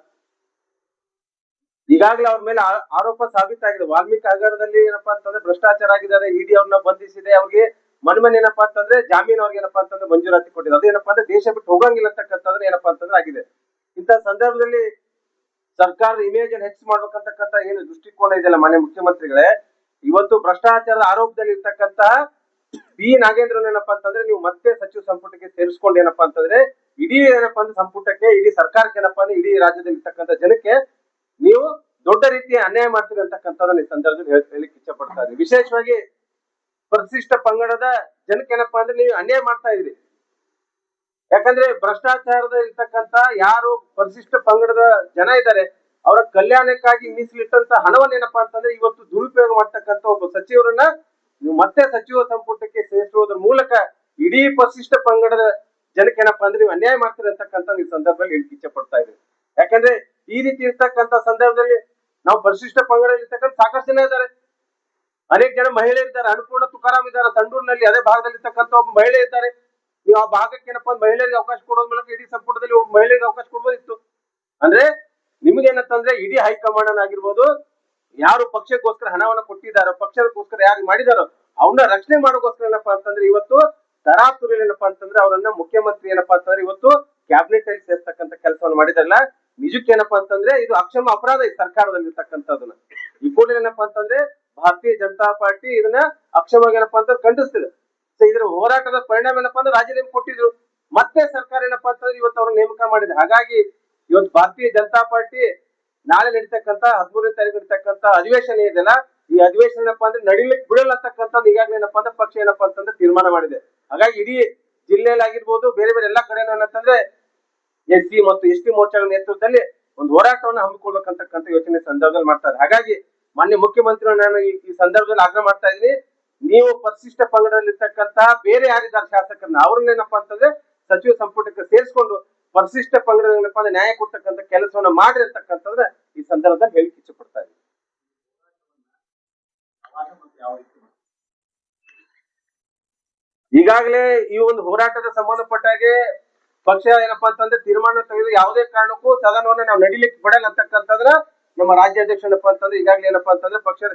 ಈಗಾಗಲೇ ಅವ್ರ ಮೇಲೆ ಆರೋಪ ಸಾಬೀತಾಗಿದೆ. ವಾಲ್ಮೀಕಿ ಹಗರಣದಲ್ಲಿ ಏನಪ್ಪಾ ಅಂತಂದ್ರೆ ಭ್ರಷ್ಟಾಚಾರ ಆಗಿದ್ದಾರೆ, ಇಡಿ ಅವ್ರನ್ನ ಬಂಧಿಸಿದೆ, ಅವ್ರಿಗೆ ಮನ್ಮನ್ ಏನಪ್ಪಾ ಅಂತಂದ್ರೆ ಜಾಮೀನ್ ಅವ್ರಿಗೆ ಏನಪ್ಪಾ ಅಂತಂದ್ರೆ ಮಂಜೂರಾತಿ ಕೊಟ್ಟಿದ್ರು. ಅದೇನಪ್ಪಾ ಅಂದ್ರೆ ದೇಶ ಬಿಟ್ಟು ಹೋಗಂಗಿಲ್ಲ ಅಂತಕ್ಕಂಥದ್ದು ಏನಪ್ಪಾ ಅಂತಂದ್ರೆ ಆಗಿದೆ. ಇಂಥ ಸಂದರ್ಭದಲ್ಲಿ ಸರ್ಕಾರದ ಇಮೇಜ್ ಅನ್ನು ಹೆಚ್ಚು ಮಾಡ್ಬೇಕಂತಕ್ಕಂಥ ಏನು ದೃಷ್ಟಿಕೋನ ಇದೆಯಲ್ಲ ಮಾನ್ಯ ಮುಖ್ಯಮಂತ್ರಿಗಳೇ, ಇವತ್ತು ಭ್ರಷ್ಟಾಚಾರದ ಆರೋಪದಲ್ಲಿ ಇರ್ತಕ್ಕಂಥ ಬಿ ನಾಗೇಂದ್ರನ್ ಏನಪ್ಪಾ ಅಂತಂದ್ರೆ ನೀವು ಮತ್ತೆ ಸಚಿವ ಸಂಪುಟಕ್ಕೆ ಸೇರಿಸ್ಕೊಂಡು ಏನಪ್ಪಾ ಅಂತಂದ್ರೆ ಇಡೀ ಏನಪ್ಪಾ ಅಂದ್ರೆ ಸಂಪುಟಕ್ಕೆ, ಇಡೀ ಸರ್ಕಾರಕ್ಕೆ ಏನಪ್ಪಾ ಅಂದ್ರೆ ಇಡೀ ರಾಜ್ಯದಲ್ಲಿ ಇರ್ತಕ್ಕಂಥ ಜನಕ್ಕೆ ನೀವು ದೊಡ್ಡ ರೀತಿಯ ಅನ್ಯಾಯ ಮಾಡ್ತೀರಿ ಅಂತಕ್ಕಂಥದ್ದನ್ನ ಈ ಸಂದರ್ಭದಲ್ಲಿ ಹೇಳಿಕ್ಕೆ ಇಚ್ಛೆ ಪಡ್ತಾ ಇದ್ದೀವಿ. ವಿಶೇಷವಾಗಿ ಪರಿಶಿಷ್ಟ ಪಂಗಡದ ಜನಕ್ಕೆ ಏನಪ್ಪಾ ಅಂದ್ರೆ ನೀವು ಅನ್ಯಾಯ ಮಾಡ್ತಾ ಇದ್ರಿ. ಯಾಕಂದ್ರೆ ಭ್ರಷ್ಟಾಚಾರದ ಇರ್ತಕ್ಕಂಥ ಯಾರು ಪರಿಶಿಷ್ಟ ಪಂಗಡದ ಜನ ಇದ್ದಾರೆ ಅವರ ಕಲ್ಯಾಣಕ್ಕಾಗಿ ಮೀಸಲಿಟ್ಟಂತ ಹಣವನ್ನೇನಪ್ಪಾ ಅಂತಂದ್ರೆ ಇವತ್ತು ದುರುಪಯೋಗ ಮಾಡ್ತಕ್ಕಂಥ ಒಬ್ಬ ಸಚಿವರನ್ನ ನೀವು ಮತ್ತೆ ಸಚಿವ ಸಂಪುಟಕ್ಕೆ ಸೇರಿಸುವುದರ ಮೂಲಕ ಇಡೀ ಪರಿಶಿಷ್ಟ ಪಂಗಡದ ಜನಕ್ಕೆ ಏನಪ್ಪಾ ಅಂದ್ರೆ ನೀವು ಅನ್ಯಾಯ ಮಾಡ್ತೀರಿ ಅಂತಕ್ಕಂಥ ಈ ಸಂದರ್ಭದಲ್ಲಿ ಹೇಳಿಕ್ಕೆ ಇಚ್ಛೆ ಪಡ್ತಾ ಇದ್ದೀವಿ. ಯಾಕಂದ್ರೆ ಈ ರೀತಿ ಇರ್ತಕ್ಕಂಥ ಸಂದರ್ಭದಲ್ಲಿ ನಾವು ಪರಿಶಿಷ್ಟ ಪಂಗಡದಲ್ಲಿ ಇರ್ತಕ್ಕಂಥ ಸಾಕಷ್ಟು ಜನ ಇದ್ದಾರೆ, ಅನೇಕ ಜನ ಮಹಿಳೆ ಇದ್ದಾರೆ. ಅನ್ನಪೂರ್ಣ ತುಕಾರಾಮ್ ಇದ್ದಾರೆ ಸಂಡೂರಿನಲ್ಲಿ, ಅದೇ ಭಾಗದಲ್ಲಿ ಇರ್ತಕ್ಕಂಥ ಒಬ್ಬ ಮಹಿಳೆ ಇದ್ದಾರೆ. ನೀವು ಆ ಭಾಗಕ್ಕೆ ಏನಪ್ಪಾ ಮಹಿಳೆಯರಿಗೆ ಅವಕಾಶ ಕೊಡೋದ್ ಮೂಲಕ ಇಡೀ ಸಂಪುಟದಲ್ಲಿ ಒಬ್ಬ ಮಹಿಳೆಗೆ ಅವಕಾಶ ಕೊಡ್ಬೋದಿತ್ತು. ಅಂದ್ರೆ ನಿಮ್ಗೇನಂತಂದ್ರೆ ಇಡೀ ಹೈಕಮಾಂಡ್ ಆಗಿರ್ಬೋದು, ಯಾರು ಪಕ್ಷಕ್ಕೋಸ್ಕರ ಹಣವನ್ನ ಕೊಟ್ಟಿದ್ದಾರೋ, ಪಕ್ಷಕ್ಕೋಸ್ಕರ ಯಾರು ಮಾಡಿದಾರೋ ಅವನ್ನ ರಕ್ಷಣೆ ಮಾಡೋಕೋಸ್ಕರ ಏನಪ್ಪಾ ಅಂತಂದ್ರೆ ಇವತ್ತು ತರಾತುರಿ ಏನಪ್ಪಾ ಅಂತಂದ್ರೆ ಅವರನ್ನ ಮುಖ್ಯಮಂತ್ರಿ ಏನಪ್ಪಾ ಅಂತಂದ್ರೆ ಇವತ್ತು ಕ್ಯಾಬಿನೆಟ್ ಅಲ್ಲಿ ಸೇರ್ತಕ್ಕಂಥ ಕೆಲಸವನ್ನು ಮಾಡಿದಾರಲ್ಲ, ನಿಜಕ್ಕೆ ಏನಪ್ಪಾ ಅಂತಂದ್ರೆ ಇದು ಅಕ್ಷಮ ಅಪರಾಧ ಈ ಸರ್ಕಾರದಲ್ಲಿ ಇರ್ತಕ್ಕಂಥದನ್ನ. ಈ ಕೂಡಲೇ ಏನಪ್ಪಾ ಅಂತಂದ್ರೆ ಭಾರತೀಯ ಜನತಾ ಪಾರ್ಟಿ ಇದನ್ನ ಅಕ್ಷಮವಾಗಿ ಏನಪ್ಪಾ ಅಂತ ಖಂಡಿಸ್ತಿದೆ. ಇದರ ಹೋರಾಟದ ಪರಿಣಾಮ ಏನಪ್ಪಾ ಅಂದ್ರೆ ರಾಜೀನಾಮೆ ಕೊಟ್ಟಿದ್ರು, ಮತ್ತೆ ಸರ್ಕಾರ ಏನಪ್ಪಾ ಅಂತಂದ್ರೆ ಇವತ್ತು ಅವ್ರನ್ನ ನೇಮಕ ಮಾಡಿದೆ. ಹಾಗಾಗಿ ಇವತ್ತು ಭಾರತೀಯ ಜನತಾ ಪಾರ್ಟಿ ನಾಳೆ ನಡೀತಕ್ಕಂಥ 13ನೇ ತಾರೀಕು ನಡೀತಕ್ಕಂಥ ಅಧಿವೇಶನ ಇದೆಯಲ್ಲ, ಈ ಅಧಿವೇಶನ ಏನಪ್ಪಾ ಅಂದ್ರೆ ನಡಿಲಿಕ್ಕೆ ಬಿಡಲ್ಲ ಅಂತಕ್ಕಂಥದ್ದು ಈಗಾಗಲೇ ಏನಪ್ಪಾ ಅಂದ್ರೆ ಪಕ್ಷ ಏನಪ್ಪಾ ಅಂತಂದ್ರೆ ತೀರ್ಮಾನ ಮಾಡಿದೆ. ಹಾಗಾಗಿ ಇಡೀ ಜಿಲ್ಲೆಯಲ್ಲಿ ಆಗಿರ್ಬೋದು, ಬೇರೆ ಬೇರೆ ಎಲ್ಲಾ ಕಡೆ ಏನಂತಂದ್ರೆ ಎಸ್ಸಿ ಮತ್ತು ಎಸ್ಟಿ ಮೋರ್ಚಾಗಳ ನೇತೃತ್ವದಲ್ಲಿ ಒಂದು ಹೋರಾಟವನ್ನು ಹಮ್ಮಿಕೊಳ್ಬೇಕಂತಕ್ಕಂಥ ಯೋಚನೆ ಸಂದರ್ಭದಲ್ಲಿ ಮಾಡ್ತಾರೆ. ಹಾಗಾಗಿ ಮಾನ್ಯ ಮುಖ್ಯಮಂತ್ರಿಗಳು ನಾನು ಈ ಸಂದರ್ಭದಲ್ಲಿ ಆಗ್ರಹ ಮಾಡ್ತಾ ಇದ್ದೀನಿ, ನೀವು ಪರಿಶಿಷ್ಟ ಪಂಗಡದಲ್ಲಿ ಇರ್ತಕ್ಕಂಥ ಬೇರೆ ಯಾರಿದ್ದಾರೆ ಶಾಸಕರನ್ನ ಅವ್ರನ್ನೇನಪ್ಪಾ ಅಂತಂದ್ರೆ ಸಚಿವ ಸಂಪುಟಕ್ಕೆ ಸೇರಿಸ್ಕೊಂಡು ಪರಿಶಿಷ್ಟ ಪಂಗಡಗಳೇನಪ್ಪಾ ಅಂದ್ರೆ ನ್ಯಾಯ ಕೊಡ್ತಕ್ಕಂಥ ಕೆಲಸವನ್ನ ಮಾಡ್ರಿ ಅಂತಕ್ಕಂಥದ್ರ ಈ ಸಂದರ್ಭದಲ್ಲಿ ಹೇಳಿಕ್ಕೆ ಇಚ್ಛೆ ಪಡ್ತಾ ಇದ್ದೀನಿ. ಈಗಾಗಲೇ ಈ ಒಂದು ಹೋರಾಟದ ಸಂಬಂಧಪಟ್ಟಾಗೆ ಪಕ್ಷ ಏನಪ್ಪಾ ಅಂತಂದ್ರೆ ತೀರ್ಮಾನ ತೆಗೆದು ಯಾವುದೇ ಕಾರಣಕ್ಕೂ ಸದನವನ್ನ ನಾವು ನಡಿಲಿಕ್ಕೆ ಬಿಡಲ್ಲ ಅಂತಕ್ಕಂಥದ್ರ ನಮ್ಮ ರಾಜ್ಯಾಧ್ಯಕ್ಷ ಏನಪ್ಪಾ ಅಂತಂದ್ರೆ ಈಗಾಗಲೇ ಏನಪ್ಪಾ ಅಂತಂದ್ರೆ ಪಕ್ಷದ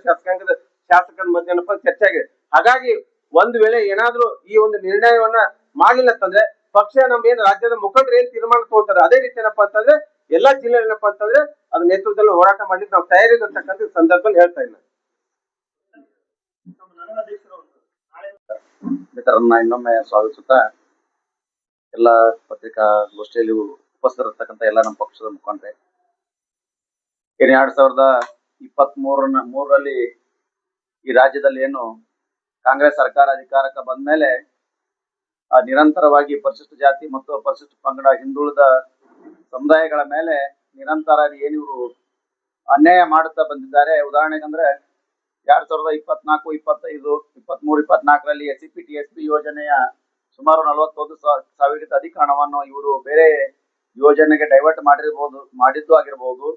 ಶಾಸಕರ ಮಧ್ಯೆ ಏನಪ್ಪಾ ಚರ್ಚೆ ಆಗಿದೆ. ಹಾಗಾಗಿ ಒಂದು ವೇಳೆ ಏನಾದ್ರೂ ಈ ಒಂದು ನಿರ್ಣಯವನ್ನ ಮಾಡಲಿಲ್ಲ ಅಂತಂದ್ರೆ ಪಕ್ಷ ನಮ್ಮ ಏನ್ ರಾಜ್ಯದ ಮುಖಂಡರು ಏನ್ ತೀರ್ಮಾನ ತಗೊಳ್ತಾರೆ ಅದೇ ರೀತಿ ಏನಪ್ಪಾ ಅಂತಂದ್ರೆ ಎಲ್ಲಾ ಜಿಲ್ಲೆ ಏನಪ್ಪಾ ಅಂತಂದ್ರೆ ಅದ್ರ ನೇತೃತ್ವದಲ್ಲಿ ಹೋರಾಟ ಮಾಡ್ಲಿಕ್ಕೆ ನಾವು ತಯಾರಿರ್ತಕ್ಕಂಥ ಸಂದರ್ಭದಲ್ಲಿ ಹೇಳ್ತಾ ಇಲ್ಲ. ಮಿತ್ರರನ್ನ ಇನ್ನೊಮ್ಮೆ ಸ್ವಾಗತಿಸುತ್ತಾ ಎಲ್ಲ ಪತ್ರಿಕಾ ಗೋಷ್ಠಿಯಲ್ಲಿ ಉಪಸ್ಥಿತರಿರ್ತಕ್ಕಂಥ ಎಲ್ಲ ನಮ್ಮ ಪಕ್ಷದ ಮುಖಂಡರೆ, 2023ರಲ್ಲಿ ಈ ರಾಜ್ಯದಲ್ಲಿ ಏನು ಕಾಂಗ್ರೆಸ್ ಸರ್ಕಾರ ಅಧಿಕಾರಕ್ಕೆ ಬಂದ ಮೇಲೆ ನಿರಂತರವಾಗಿ ಪರಿಶಿಷ್ಟ ಜಾತಿ ಮತ್ತು ಪರಿಶಿಷ್ಟ ಪಂಗಡ ಹಿಂದುಳಿದ ಸಮುದಾಯಗಳ ಮೇಲೆ ನಿರಂತರ ಏನಿವರು ಅನ್ಯಾಯ ಮಾಡುತ್ತಾ ಬಂದಿದ್ದಾರೆ. ಉದಾಹರಣೆಗಂದ್ರೆ 2024, 25, 23, 24ರಲ್ಲಿ SCP TSP ಯೋಜನೆಯ ಸುಮಾರು 41,000 ಅಧಿಕ ಹಣವನ್ನು ಇವರು ಬೇರೆ ಯೋಜನೆಗೆ ಡೈವರ್ಟ್ ಮಾಡಿದ್ದು ಆಗಿರ್ಬೋದು.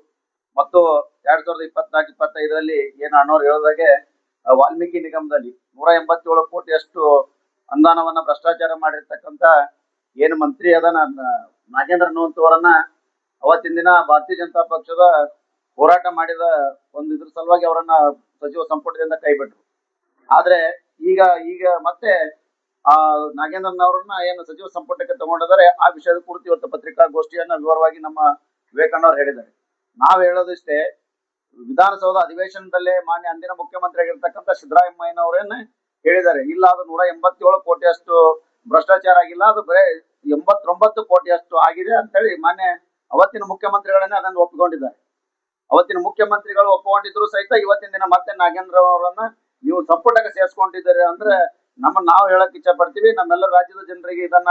ಮತ್ತು 2024, 25ರಲ್ಲಿ ಏನು ಅಣ್ಣವ್ರು ಹೇಳೋದಾಗೆ ವಾಲ್ಮೀಕಿ ನಿಗಮದಲ್ಲಿ 187 ಕೋಟಿಯಷ್ಟು ಅನುದಾನವನ್ನ ಭ್ರಷ್ಟಾಚಾರ ಮಾಡಿರ್ತಕ್ಕಂಥ ಏನು ಮಂತ್ರಿ ಅದ ನಾಗೇಂದ್ರ ಅನ್ನುವಂಥವರನ್ನ ಅವತ್ತಿನ ದಿನ ಭಾರತೀಯ ಜನತಾ ಪಕ್ಷದ ಹೋರಾಟ ಮಾಡಿದ ಒಂದು ಇದ್ರ ಸಲುವಾಗಿ ಅವರನ್ನ ಸಚಿವ ಸಂಪುಟದಿಂದ ಕೈ ಬಿಟ್ರು. ಆದ್ರೆ ಈಗ ಮತ್ತೆ ನಾಗೇಂದ್ರನವರನ್ನ ಏನು ಸಚಿವ ಸಂಪುಟಕ್ಕೆ ತಗೊಂಡಿದ್ದಾರೆ, ಆ ವಿಷಯದ ಕುರಿತು ಇವತ್ತು ಪತ್ರಿಕಾಗೋಷ್ಠಿಯನ್ನ ವಿವರವಾಗಿ ನಮ್ಮ ವಿವೇಕಣ್ಣವ್ರು ಹೇಳಿದ್ದಾರೆ. ನಾವ್ ಹೇಳೋದಿಷ್ಟೇ, ವಿಧಾನಸೌಧ ಅಧಿವೇಶನದಲ್ಲೇ ಮಾನ್ಯ ಅಂದಿನ ಮುಖ್ಯಮಂತ್ರಿ ಆಗಿರ್ತಕ್ಕಂಥ ಸಿದ್ದರಾಮಯ್ಯನವರೇನೆ ಹೇಳಿದ್ದಾರೆ, ಇಲ್ಲ ಅದು 187 ಕೋಟಿಯಷ್ಟು ಭ್ರಷ್ಟಾಚಾರ ಆಗಿಲ್ಲ, ಅದು ಬರೇ 89 ಕೋಟಿಯಷ್ಟು ಆಗಿದೆ ಅಂತ ಹೇಳಿ ಮಾನ್ಯ ಅವತ್ತಿನ ಮುಖ್ಯಮಂತ್ರಿಗಳನ್ನೇ ಅದನ್ನು ಒಪ್ಪಿಕೊಂಡಿದ್ದಾರೆ. ಅವತ್ತಿನ ಮುಖ್ಯಮಂತ್ರಿಗಳು ಒಪ್ಪಿಕೊಂಡಿದ್ರು ಸಹಿತ ಇವತ್ತಿನ ದಿನ ಮತ್ತೆ ನಾಗೇಂದ್ರ ಅವರನ್ನ ನೀವು ಸಂಪುಟಕ್ಕೆ ಸೇರಿಸ್ಕೊಂಡಿದ್ದಾರೆ ಅಂದ್ರೆ ನಾವು ಹೇಳಕ್ ಇಚ್ಛೆ ಪಡ್ತೀವಿ, ನಮ್ಮೆಲ್ಲ ರಾಜ್ಯದ ಜನರಿಗೆ ಇದನ್ನ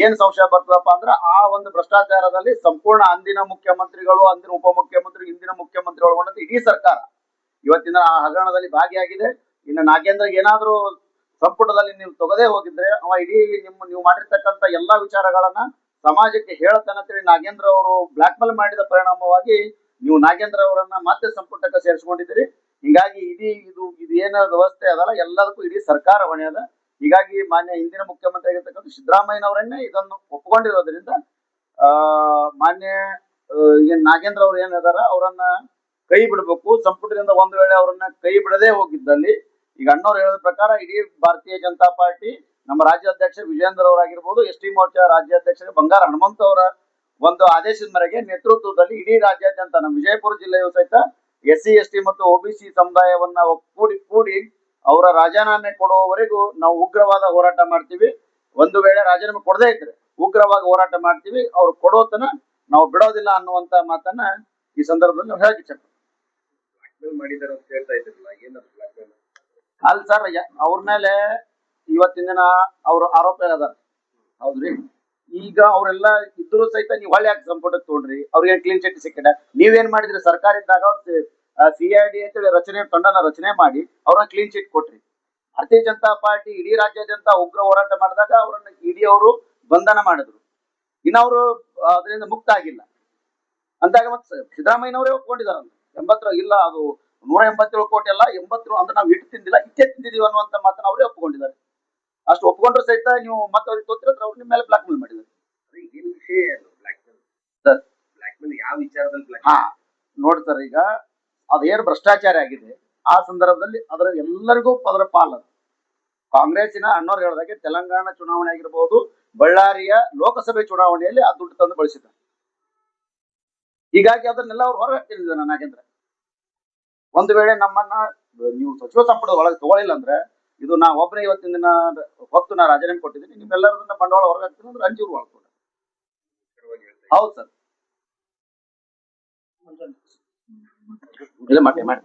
ಏನ್ ಸಂಶಯ ಬರ್ತದಪ್ಪ ಅಂದ್ರೆ ಆ ಒಂದು ಭ್ರಷ್ಟಾಚಾರದಲ್ಲಿ ಸಂಪೂರ್ಣ ಅಂದಿನ ಮುಖ್ಯಮಂತ್ರಿಗಳು, ಅಂದಿನ ಉಪಮುಖ್ಯಮಂತ್ರಿ, ಇಂದಿನ ಮುಖ್ಯಮಂತ್ರಿಗಳು ಒಳಗೊಂಡಂತೆ ಇಡೀ ಸರ್ಕಾರ ಇವತ್ತಿನ ಆ ಹಗರಣದಲ್ಲಿ ಭಾಗಿಯಾಗಿದೆ. ಇನ್ನು ನಾಗೇಂದ್ರಗೆ ಏನಾದ್ರೂ ಸಂಪುಟದಲ್ಲಿ ನೀವು ತಗದೇ ಹೋಗಿದ್ರೆ ಅವ ಇಡೀ ನೀವು ಮಾಡಿರ್ತಕ್ಕಂಥ ಎಲ್ಲಾ ವಿಚಾರಗಳನ್ನ ಸಮಾಜಕ್ಕೆ ಹೇಳತ್ತಂತೇಳಿ ನಾಗೇಂದ್ರ ಅವರು ಬ್ಲಾಕ್ ಮೇಲ್ ಮಾಡಿದ ಪರಿಣಾಮವಾಗಿ ನೀವು ನಾಗೇಂದ್ರ ಅವರನ್ನ ಮತ್ತೆ ಸಂಪುಟಕ್ಕೆ ಸೇರಿಸ್ಕೊಂಡಿದ್ದೀರಿ. ಹೀಗಾಗಿ ಇದು ಏನ ವ್ಯವಸ್ಥೆ ಅದಲ್ಲ ಎಲ್ಲದಕ್ಕೂ ಇಡೀ ಸರ್ಕಾರ ಹೊಣೆ ಅದ. ಹೀಗಾಗಿ ಮಾನ್ಯ ಹಿಂದಿನ ಮುಖ್ಯಮಂತ್ರಿ ಆಗಿರ್ತಕ್ಕಂಥ ಸಿದ್ದರಾಮಯ್ಯನವರನ್ನೇ ಇದನ್ನು ಒಪ್ಪಿಕೊಂಡಿರೋದ್ರಿಂದ ಮಾನ್ಯ ನಾಗೇಂದ್ರ ಅವ್ರು ಏನಿದಾರ ಅವರನ್ನ ಕೈ ಬಿಡ್ಬೇಕು. ಸಂಪುಟದಿಂದ ಒಂದು ವೇಳೆ ಅವರನ್ನ ಕೈ ಬಿಡದೆ ಹೋಗಿದ್ದಲ್ಲಿ ಈಗ ಅಣ್ಣವ್ರು ಹೇಳಿದ ಪ್ರಕಾರ ಇಡೀ ಭಾರತೀಯ ಜನತಾ ಪಾರ್ಟಿ ನಮ್ಮ ರಾಜ್ಯಾಧ್ಯಕ್ಷ ವಿಜೇಂದ್ರ ಅವರಾಗಿರ್ಬೋದು, ಎಸ್ ಟಿ ಮೋರ್ಚಾ ರಾಜ್ಯಾಧ್ಯಕ್ಷ ಬಂಗಾರ ಹನುಮಂತ ಅವರ ಒಂದು ಆದೇಶದ ಮೇರೆಗೆ ನೇತೃತ್ವದಲ್ಲಿ ಇಡೀ ರಾಜ್ಯಾದ್ಯಂತ ನಮ್ಮ ವಿಜಯಪುರ ಜಿಲ್ಲೆಯೂ ಸಹಿತ SC ST ಮತ್ತು OBC ಸಮುದಾಯವನ್ನ ಕೂಡಿ ಅವರ ರಾಜೀನಾಮೆ ಕೊಡುವವರೆಗೂ ನಾವು ಉಗ್ರವಾದ ಹೋರಾಟ ಮಾಡ್ತೀವಿ. ಒಂದು ವೇಳೆ ರಾಜೀನಾಮೆ ಕೊಡದೇ ಇದ್ರೆ ಉಗ್ರವಾಗಿ ಹೋರಾಟ ಮಾಡ್ತೀವಿ, ಅವ್ರು ಕೊಡೋತನ ನಾವು ಬಿಡೋದಿಲ್ಲ ಅನ್ನುವಂತ ಮಾತನ್ನ ಈ ಸಂದರ್ಭದಲ್ಲಿ ನಾವು ಹೇಳಕ್ಕೆ ಇಚ್ಛೆ ಮಾಡಿದಾರೆ ಅಂತ ಹೇಳ್ತಾ ಇದ್ರಲ್ಲ, ಏನದು ಬ್ಲಾಕ್ ಮೇಲ್? ಅಲ್ಲ ಸರ್, ಅವ್ರ ಮೇಲೆ ಇವತ್ತಿನ ದಿನ ಅವ್ರ ಆರೋಪ ಅದಾರ, ಹೌದ್ರಿ. ಈಗ ಅವರೆಲ್ಲ ಇದ್ರು ಸಹಿತ ನೀವು ಹೊಳ್ಳಿ ಹಾಕಿ ಸಂಪುಟಕ್ಕೆ ತಗೊಂಡ್ರಿ, ಅವ್ರಿಗೆ ಕ್ಲೀನ್ ಚಿಟ್ ಸಿಕ್ಕಿದೆ. ನೀವೇನ್ ಮಾಡಿದ್ರಿ? ಸರ್ಕಾರ ಇದ್ದಾಗ CID ಅಂತೇಳಿ ತಂಡನ ರಚನೆ ಮಾಡಿ ಅವ್ರನ್ನ ಕ್ಲೀನ್ ಚಿಟ್ ಕೊಟ್ರಿ. ಭಾರತೀಯ ಜನತಾ ಪಾರ್ಟಿ ಇಡೀ ರಾಜ್ಯಾದ್ಯಂತ ಉಗ್ರ ಹೋರಾಟ ಮಾಡಿದಾಗ ಅವರನ್ನ ED ಅವರು ಬಂಧನ ಮಾಡಿದ್ರು. ಇನ್ನ ಅವರು ಅದರಿಂದ ಮುಕ್ತ ಆಗಿಲ್ಲ ಅಂದಾಗ ಮತ್ತೆ ಸಿದ್ದರಾಮಯ್ಯನವರೇ ಒಪ್ಕೊಂಡಿದಾರ 80 ಇಲ್ಲ, ಅದು 187 ಕೋಟಿ ಅಲ್ಲ, 80 ಅಂದ್ರೆ ನಾವು ಇಟ್ಟು ತಿಂದಿಲ್ಲ, ಇಟ್ಟೆ ತಿಂದಿದೀವಿ ಅನ್ನುವಂತ ಮಾತನ್ನ ಅವರೇ ಒಪ್ಕೊಂಡಿದ್ದಾರೆ. ಅಷ್ಟು ಒಪ್ಕೊಂಡ್ರು ಸಹಿತ ನೀವು ಮತ್ತೆ ಅವ್ರಿಗೆ ತೋತಿದ್ರೆ ಅವ್ರ ನಿಮ್ಮ ಮೇಲೆ ಬ್ಲಾಕ್ ಮೇಲ್ ಮಾಡಿದ್ದಾರೆ. ಏನು ವಿಷಯ black mail? Sir, black mail ಯಾವ ವಿಚಾರದಲ್ಲಿ ಬ್ಲಾಕ್ ಹಾ ನೋಡಿ ಸರ್, ಈಗ ಅದೇನು ಭ್ರಷ್ಟಾಚಾರ ಆಗಿದೆ ಆ ಸಂದರ್ಭದಲ್ಲಿ ಅದರ ಎಲ್ಲರಿಗೂ ಅದರ ಪಾಲ. ಕಾಂಗ್ರೆಸ್ಸಿನ ಅಣ್ಣವ್ರು ಹೇಳಿದಾಗೆ ತೆಲಂಗಾಣ ಚುನಾವಣೆ ಆಗಿರ್ಬೋದು, ಬಳ್ಳಾರಿಯ ಲೋಕಸಭೆ ಚುನಾವಣೆಯಲ್ಲಿ ಆ ದುಡ್ಡು ತಂದು ಬಳಸಿದ್ದಾರೆ. ಹೀಗಾಗಿ ಅದನ್ನೆಲ್ಲ ಅವ್ರು ಹೊರಗೆ ಹಾಕ್ತಿದ್ದಾರೆ. ನಾಗೇಂದ್ರ, ಒಂದು ವೇಳೆ ನಮ್ಮನ್ನ ನೀವು ಸಚಿವ ಸಂಪುಟದ ಒಳಗೆ ತಗೊಳ್ಳಿಲ್ಲ ಅಂದ್ರೆ ಇದು ನಾ ಒಬ್ಬನೇ ಇವತ್ತಿನ ದಿನ ಹೊತ್ತು ನಾ ರಾಜೀನಾಮೆ ಕೊಟ್ಟಿದ್ದೀನಿ, ನಿಮ್ಮೆಲ್ಲರನ್ನ ಬಂಡವಾಳ ಹೊರಗೆ ಹಾಕ್ತೀನಿ ಅಂದ್ರೆ ಅಂಜೂರು ಒಳಗೆ. ಹೌದು ಸರ್, ಇಲ್ಲ ಮಾಡಿ